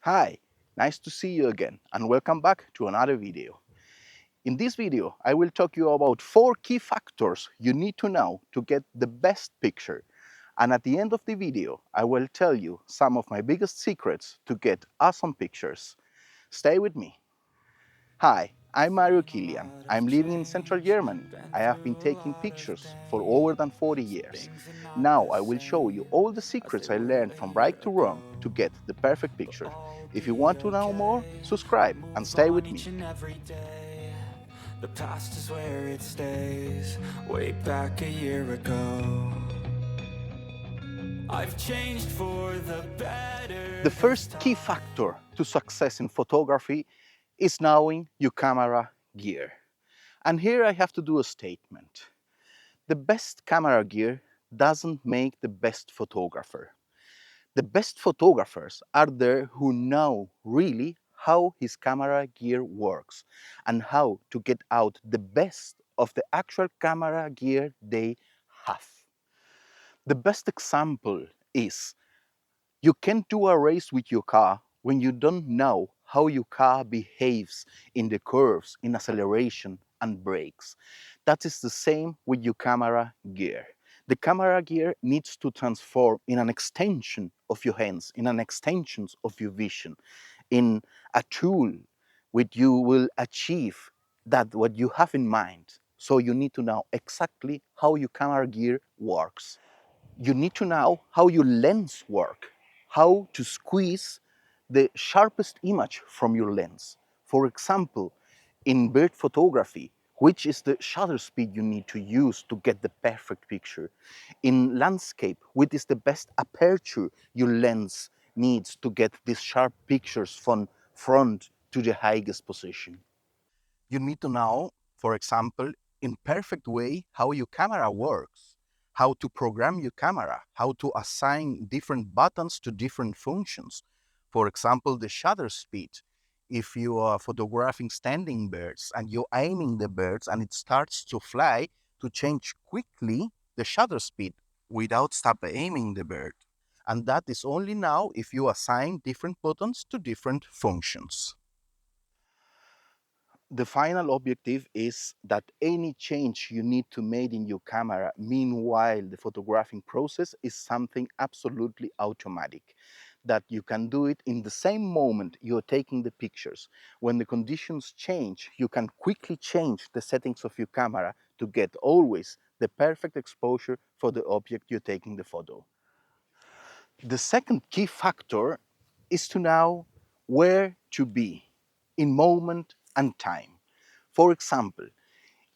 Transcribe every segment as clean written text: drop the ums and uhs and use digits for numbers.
Hi, nice to see you again and welcome back to another video. In this video, I will talk you about 4 key factors you need to know to get the best picture. And at the end of the video, I will tell you some of my biggest secrets to get awesome pictures. Stay with me. Hi, I'm Mario Kilian. I'm living in central Germany. I have been taking pictures for over than 40 years. Now I will show you all the secrets I learned from right to wrong to get the perfect picture. If you want to know more, subscribe and stay with me. The past is where it stays. Way back a year ago, I've changed for the better. The first key factor to success in photography is knowing your camera gear. And here I have to do a statement. The best camera gear doesn't make the best photographer. The best photographers are there who know really how his camera gear works and how to get out the best of the actual camera gear they have. The best example is you can't do a race with your car when you don't know how your car behaves in the curves, in acceleration and brakes. That is the same with your camera gear. The camera gear needs to transform in an extension of your hands, in an extension of your vision, in a tool which you will achieve that what you have in mind. So you need to know exactly how your camera gear works. You need to know how your lens work, how to squeeze the sharpest image from your lens. For example, in bird photography, which is the shutter speed you need to use to get the perfect picture. In landscape, which is the best aperture your lens needs to get these sharp pictures from front to the highest position. You need to know, for example, in perfect way how your camera works, how to program your camera, how to assign different buttons to different functions. For example, the shutter speed. If you are photographing standing birds and you're aiming the birds and it starts to fly, to change quickly the shutter speed without stop aiming the bird. And that is only now if you assign different buttons to different functions. The final objective is that any change you need to make in your camera meanwhile the photographing process is something absolutely automatic, that you can do it in the same moment you're taking the pictures. When the conditions change, you can quickly change the settings of your camera to get always the perfect exposure for the object you're taking the photo. The second key factor is to know where to be in moment and time. For example,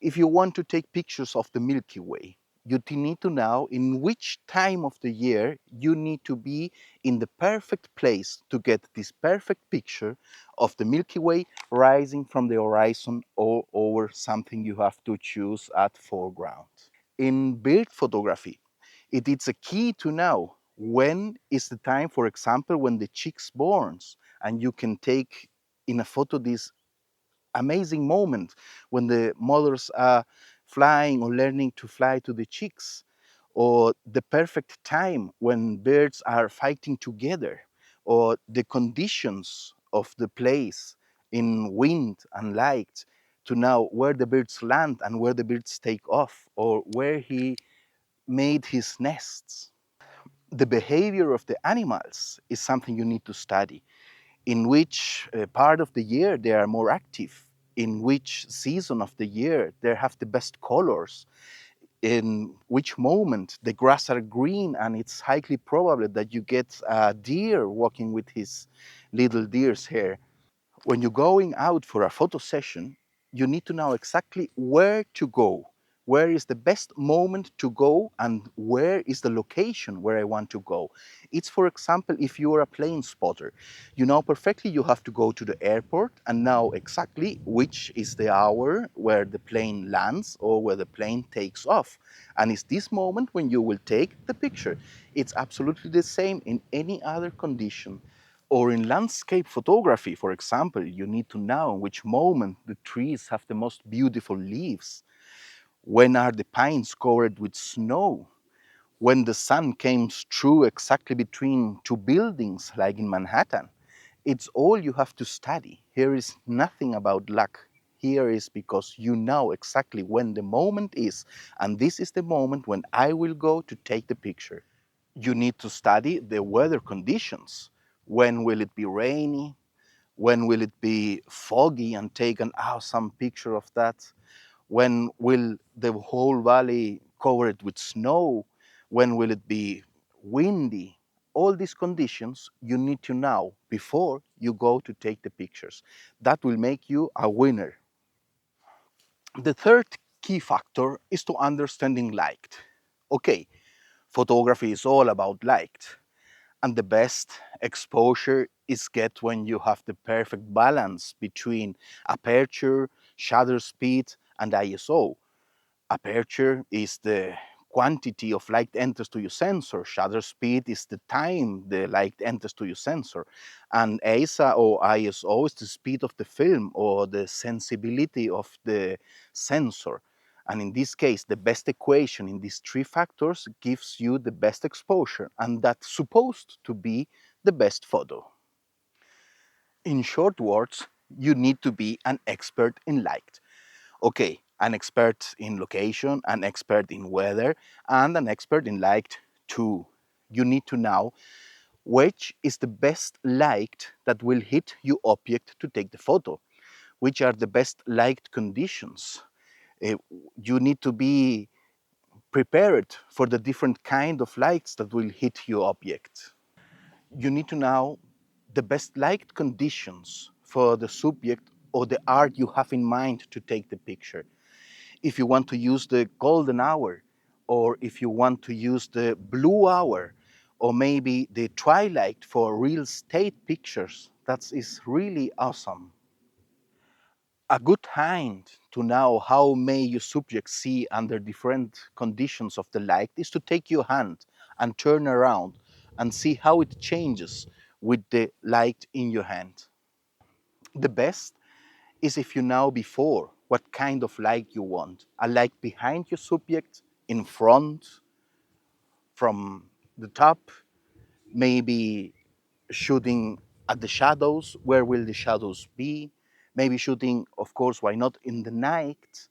if you want to take pictures of the Milky Way, you need to know in which time of the year you need to be in the perfect place to get this perfect picture of the Milky Way rising from the horizon or over something you have to choose at foreground. In bird photography, it is a key to know when is the time, for example, when the chick's born, and you can take in a photo this amazing moment when the mothers are flying or learning to fly to the chicks, or the perfect time when birds are fighting together, or the conditions of the place in wind and light to know where the birds land and where the birds take off or where he made his nests. The behavior of the animals is something you need to study. In which part of the year they are more active, in which season of the year they have the best colors, in which moment the grass are green and it's highly probable that you get a deer walking with his little deer's hair. When you're going out for a photo session, you need to know exactly where to go. Where is the best moment to go and where is the location where I want to go? It's, for example, if you're a plane spotter, you know perfectly you have to go to the airport and know exactly which is the hour where the plane lands or where the plane takes off. And it's this moment when you will take the picture. It's absolutely the same in any other condition. Or in landscape photography, for example, you need to know in which moment the trees have the most beautiful leaves. When are the pines covered with snow? When the sun comes through exactly between two buildings, like in Manhattan. It's all you have to study. Here is nothing about luck. Here is because you know exactly when the moment is, and this is the moment when I will go to take the picture. You need to study the weather conditions. When will it be rainy? When will it be foggy and take an awesome picture of that? When will the whole valley cover it with snow? When will it be windy? All these conditions you need to know before you go to take the pictures. That will make you a winner. The third key factor is to understanding light. Okay, photography is all about light, and the best exposure is get when you have the perfect balance between aperture, shutter speed, and ISO. Aperture is the quantity of light enters to your sensor. Shutter speed is the time the light enters to your sensor. And ASA or ISO is the speed of the film or the sensibility of the sensor. And in this case, the best equation in these three factors gives you the best exposure, and that's supposed to be the best photo. In short words, you need to be an expert in light. Okay, an expert in location, an expert in weather, and an expert in light too. You need to know which is the best light that will hit your object to take the photo, which are the best light conditions. Eh, You need to be prepared for the different kind of lights that will hit your object. You need to know the best light conditions for the subject or the art you have in mind to take the picture. If you want to use the golden hour, or if you want to use the blue hour, or maybe the twilight for real estate pictures, that is really awesome. A good hint to know how may your subject see under different conditions of the light is to take your hand and turn around and see how it changes with the light in your hand. The best is if you know before what kind of light you want. A light behind your subject, in front, from the top, maybe shooting at the shadows. Where will the shadows be? Maybe shooting, of course, why not in the night?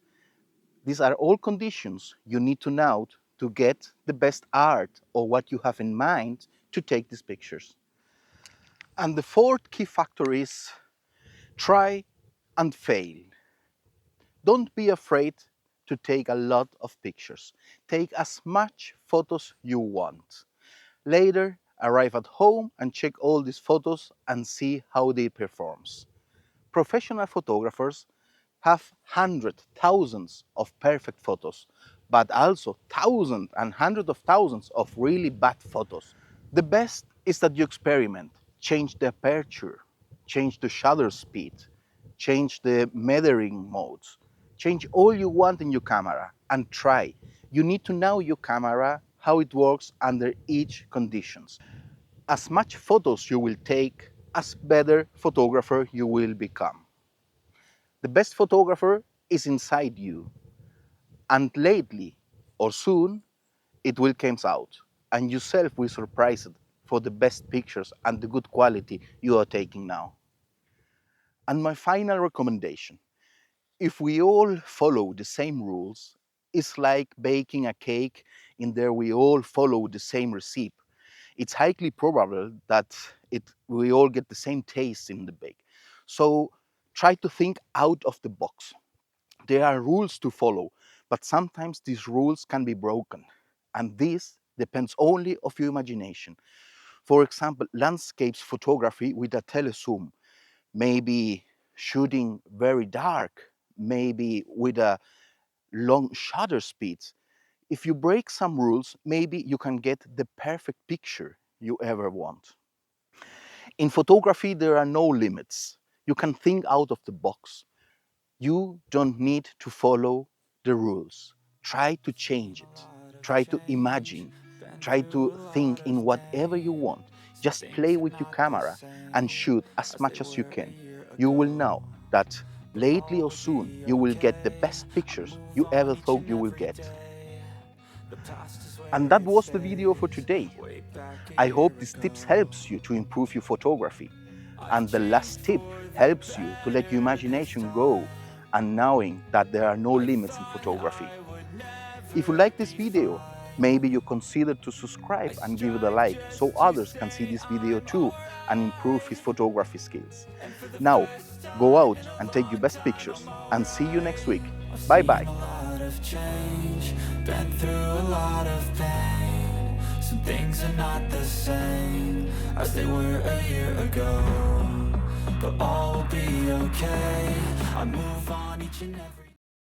These are all conditions you need to know to get the best art or what you have in mind to take these pictures. And the fourth key factor is try and fail. Don't be afraid to take a lot of pictures. Take as much photos you want. Later, arrive at home and check all these photos and see how they performs. Professional photographers have hundreds, thousands of perfect photos, but also thousands and hundreds of thousands of really bad photos. The best is that you experiment, change the aperture, change the shutter speed, change the metering modes, change all you want in your camera and try. You need to know your camera, how it works under each conditions. As much photos you will take, as better photographer you will become. The best photographer is inside you, and lately or soon it will come out, and yourself will surprise it for the best pictures and the good quality you are taking now. And my final recommendation, if we all follow the same rules, it's like baking a cake in there we all follow the same recipe. It's highly probable that we all get the same taste in the bake. So try to think out of the box. There are rules to follow, but sometimes these rules can be broken. And this depends only of your imagination. For example, landscapes photography with a telezoom, maybe shooting very dark, maybe with a long shutter speeds. If you break some rules, maybe you can get the perfect picture you ever want. In photography, there are no limits. You can think out of the box. You don't need to follow the rules. Try to change it. Try to imagine. Try to think in whatever you want. Just play with your camera and shoot as much as you can. You will know that lately or soon you will get the best pictures you ever thought you will get. And that was the video for today. I hope these tips helps you to improve your photography. And the last tip helps you to let your imagination go and knowing that there are no limits in photography. If you like this video, maybe you consider to subscribe and give it a like so others can see this video too and improve his photography skills. Now, go out and take your best pictures and see you next week. Bye bye. A lot of change, been through a lot of pain. Some things are not the same as they were a year ago, but all will be okay. I move on each and every